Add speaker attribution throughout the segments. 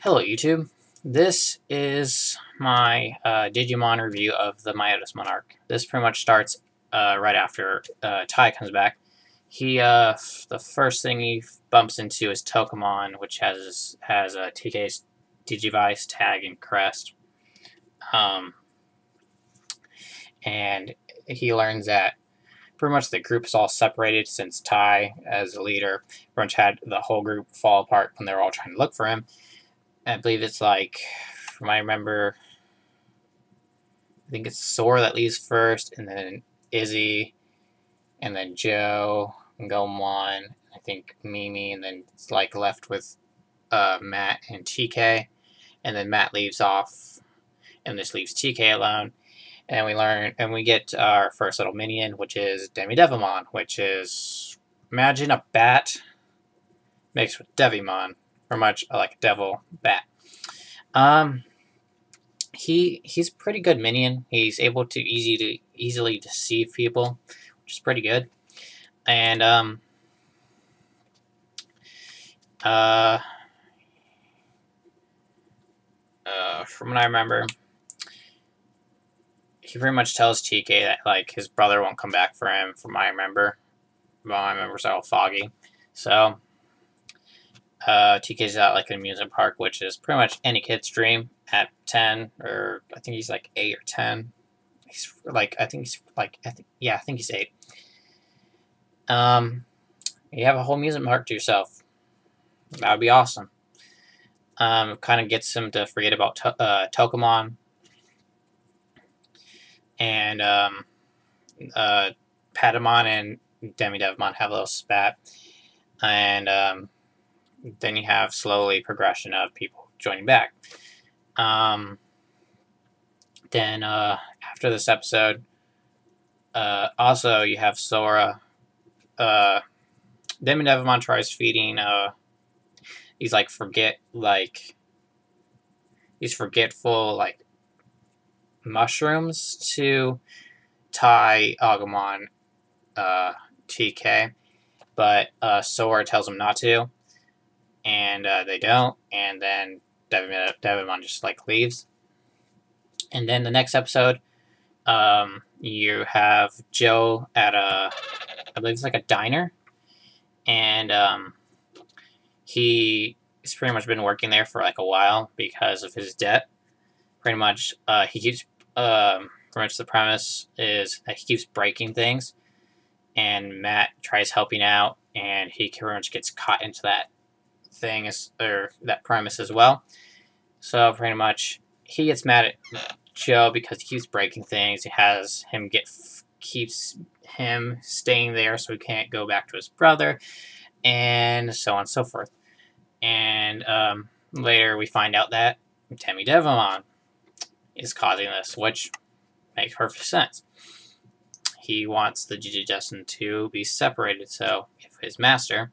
Speaker 1: Hello YouTube, this is my Digimon review of the Myotismon Arc. This pretty much starts right after Tai comes back. The first thing he bumps into is Tokamon, which has a TK's Digivice tag and crest. And he learns that pretty much the group is all separated since Tai, as a leader, pretty much had the whole group fall apart when they were all trying to look for him. I believe it's like, from what I remember, I think it's Sora that leaves first, and then Izzy, and then Joe, and Gomon, I think Mimi, and then it's like left with Matt and TK, and then Matt leaves off, and this leaves TK alone, and we get our first little minion, which is Devimon, which is, imagine a bat mixed with Devimon. Pretty much like a devil bat. He's a pretty good minion. He's able to easily deceive people, which is pretty good. And from what I remember, he pretty much tells TK that like his brother won't come back for him. From what I remember, it's all foggy. So TK's at like an amusement park, which is pretty much any kid's dream at 10, or I think he's like 8 or 10. He's like, I think he's 8. You have a whole amusement park to yourself. That would be awesome. Kind of gets him to forget about Tokamon. And Patamon and Devimon have a little spat. And then you have slowly progression of people joining back. Then after this episode, also you have Sora. Devimon tries feeding these these forgetful like mushrooms to Tai, Agumon, TK, but Sora tells him not to. And they don't, and then Devimon just like leaves. And then the next episode, you have Joe at I believe it's like a diner, and he's pretty much been working there for like a while because of his debt. Pretty much, he keeps pretty much the premise is that he keeps breaking things, and Matt tries helping out, and he pretty much gets caught into that that premise as well. So pretty much he gets mad at Joe because he keeps breaking things. Keeps him staying there so he can't go back to his brother, and so on and so forth. And later we find out that Devimon is causing this, which makes perfect sense. He wants the Digidestined to be separated, so if his master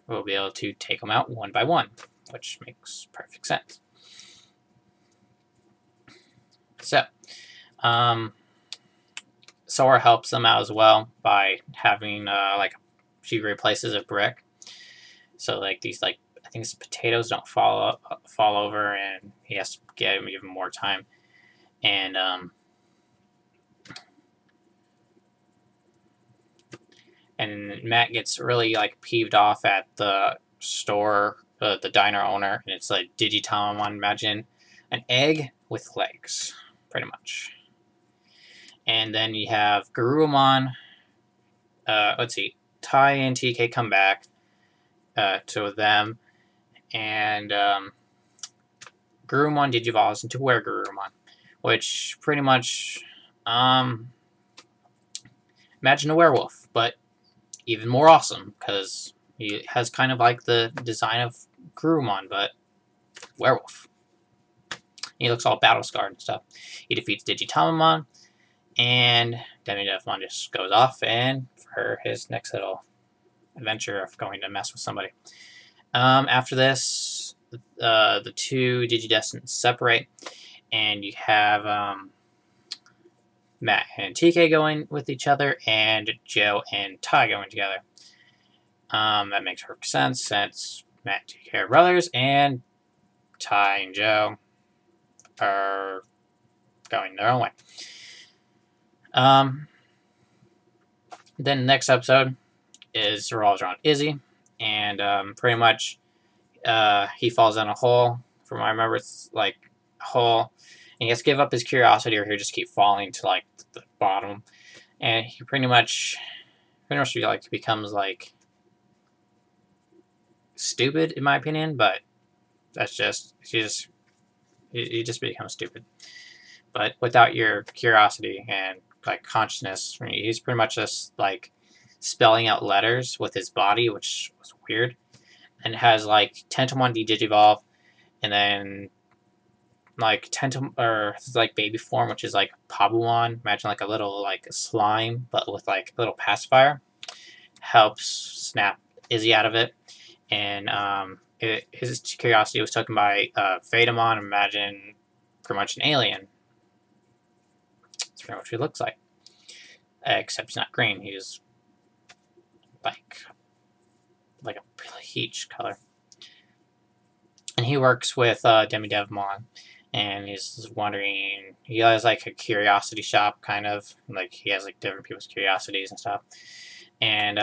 Speaker 1: we'll be able to take them out one by one, which makes perfect sense. So, Sora helps them out as well by having like a few replaces of brick, so like these I think it's potatoes don't fall over, and he has to give him more time. And Matt gets really like peeved off at the store, the diner owner, and it's like Digitamon. Imagine an egg with legs, pretty much. And then you have Garurumon. Let's see, Tai and TK come back to them, and Garurumon digivolves into Garurumon, which pretty much imagine a werewolf, but even more awesome, because he has kind of like the design of Garurumon, but werewolf. He looks all battle scarred and stuff. He defeats Digitamon, and Devimon just goes off and for his next little adventure of going to mess with somebody. After this, the two Digidestined separate, and you have Matt and TK going with each other, and Joe and Tai going together. That makes perfect sense since Matt and TK are brothers, and Tai and Joe are going their own way. Then the next episode is revolves around Izzy, and pretty much he falls in a hole. From what I remember, it's like a hole, and he has to give up his curiosity, or he'll just keep falling to like the bottom. And he pretty much like becomes like stupid, in my opinion. But that's just he just becomes stupid. But without your curiosity and like consciousness, he's pretty much just like spelling out letters with his body, which was weird. And it has like Tentomon Digivolve, and then like like baby form, which is like Pabumon. Imagine like a little like slime, but with like a little pacifier. Helps snap Izzy out of it, and his curiosity was taken by Phaedomon. Imagine pretty much an alien. That's pretty much what he looks like, except he's not green. He's like a peach color. And he works with Demidevmon, and he's wondering. He has like a curiosity shop, kind of like he has like different people's curiosities and stuff. And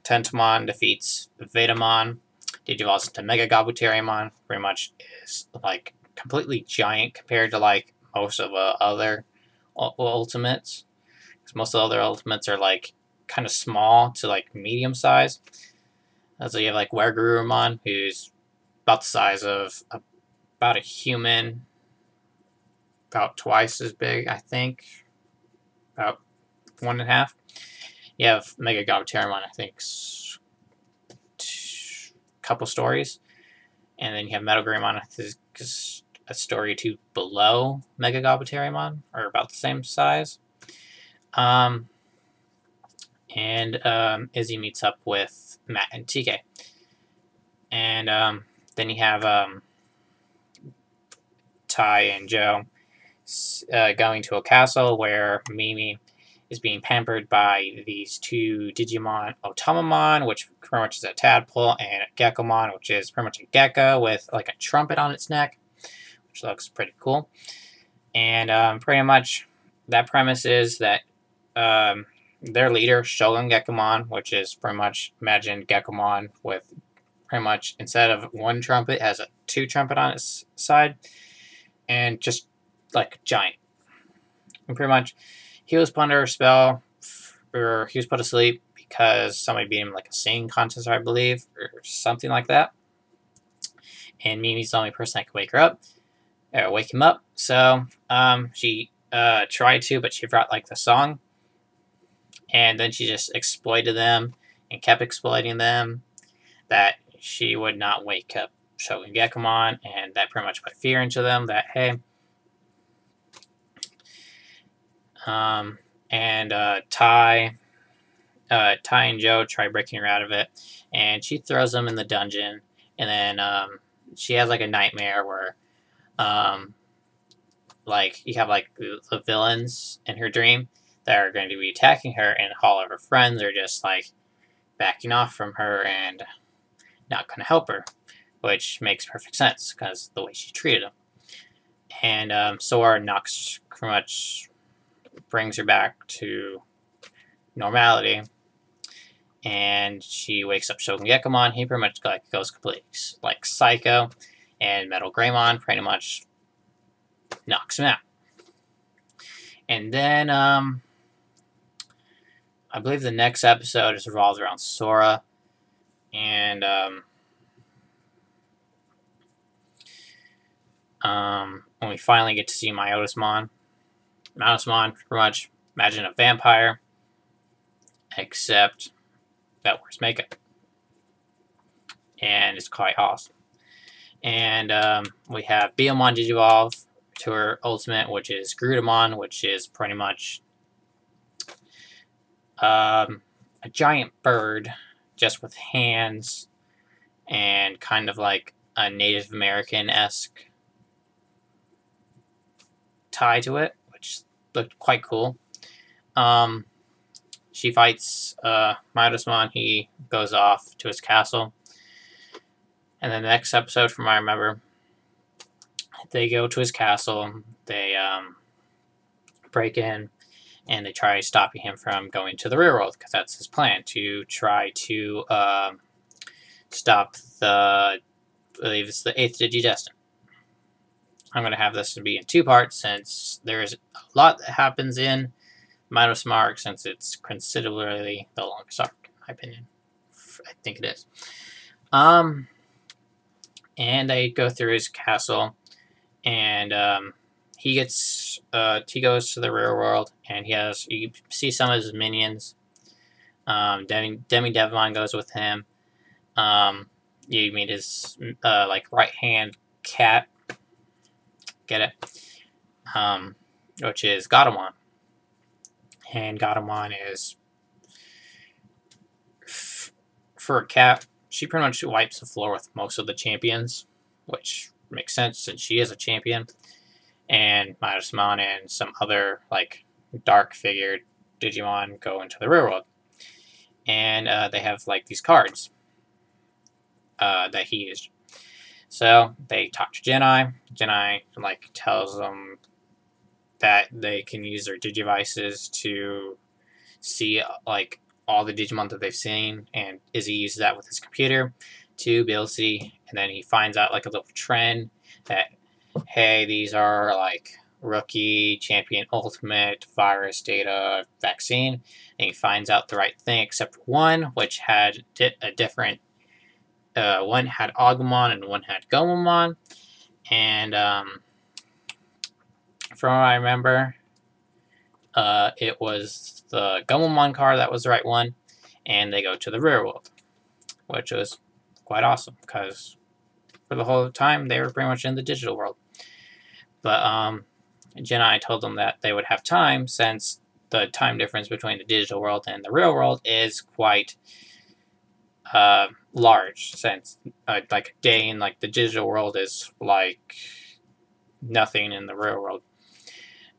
Speaker 1: Tentomon defeats Vetamon. Digivolves into Mega Gobuteriamon. Pretty much is like completely giant compared to like most of the other ultimates. Because most of the other ultimates are like kind of small to like medium size. So you have like Wergurumon, who's about the size of about a human, about twice as big, I think, about 1.5. You have Mega Gobuteriamon, I think, couple stories, and then you have Metagreymon, I think, a story or two below Mega Gobuteriamon, or about the same size. Izzy meets up with Matt and TK. And then you have Tai and Joe going to a castle where Mimi is being pampered by these two Digimon, Otamamon, which pretty much is a tadpole, and Gekomon, which is pretty much a gecko with like a trumpet on its neck, which looks pretty cool. And pretty much that premise is that their leader, Shogun Gekomon, which is pretty much, imagine Gekomon with pretty much, instead of one trumpet, has a 2 trumpet on its side, and just like giant. And pretty much he was put under a spell, or he was put asleep because somebody beat him like a singing contest, I believe, or something like that. And Mimi's the only person that could wake him up. So she tried to, but she forgot like the song. And then she just exploited them and kept exploiting them, that she would not wake up Shogun Gekomon, and that pretty much put fear into them that, hey, Tai and Joe try breaking her out of it, and she throws them in the dungeon, and then she has like a nightmare where like you have like the villains in her dream that are going to be attacking her, and all of her friends are just like backing off from her and not going to help her, which makes perfect sense because the way she treated them. And Sora knocks, pretty much brings her back to normality, and she wakes up Shogun Gekomon. He pretty much like goes completely like psycho, and Metal Greymon pretty much knocks him out. And then I believe the next episode is revolved around Sora, and when we finally get to see Myotismon, pretty much imagine a vampire, except that wears makeup, and it's quite awesome. And we have Biyomon Digivolve to her ultimate, which is Grutamon, which is pretty much a giant bird, just with hands and kind of like a Native American-esque tie to it, which looked quite cool. she fights Myotismon. He goes off to his castle. And then the next episode, from what I remember, they go to his castle. They break in, and they try stopping him from going to the real world, because that's his plan, to try to stop the, I believe it's the 8th Digidestin. I'm going to have this to be in 2 parts, since there is a lot that happens in Myotismon Arc, since it's considerably the longest arc, in my opinion. I think it is. And they go through his castle, and he goes to the real world, and you see some of his minions. Demi Devimon goes with him. You meet his like right hand cat. Get it? Which is Gatomon. And Gatomon is, for a cat, she pretty much wipes the floor with most of the champions, which makes sense since she is a champion. And Myotismon and some other like dark figured Digimon go into the real world, and they have like these cards that he used. So they talk to Genai. Genai like tells them that they can use their Digivices to see like all the Digimon that they've seen, and Izzy uses that with his computer to be able to see. And then he finds out like a little trend that, hey, these are like rookie, champion, ultimate, virus, data, vaccine. And he finds out the right thing, except one, which had a different, one had Agumon and one had Gomamon. And from what I remember, it was the Gomamon card that was the right one. And they go to the real world, which was quite awesome, because for the whole time they were pretty much in the digital world. But Genai told them that they would have time, since the time difference between the digital world and the real world is quite large, since like a day in like the digital world is like nothing in the real world.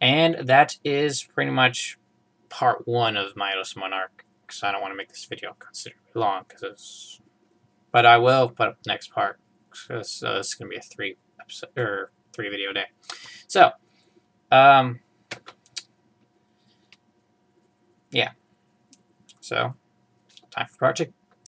Speaker 1: And that is pretty much part 1 of Myotismon Arc, because I don't want to make this video considerably long, but I will put up the next part, because this is going to be a 3 video day. So, yeah. So, time for part 2.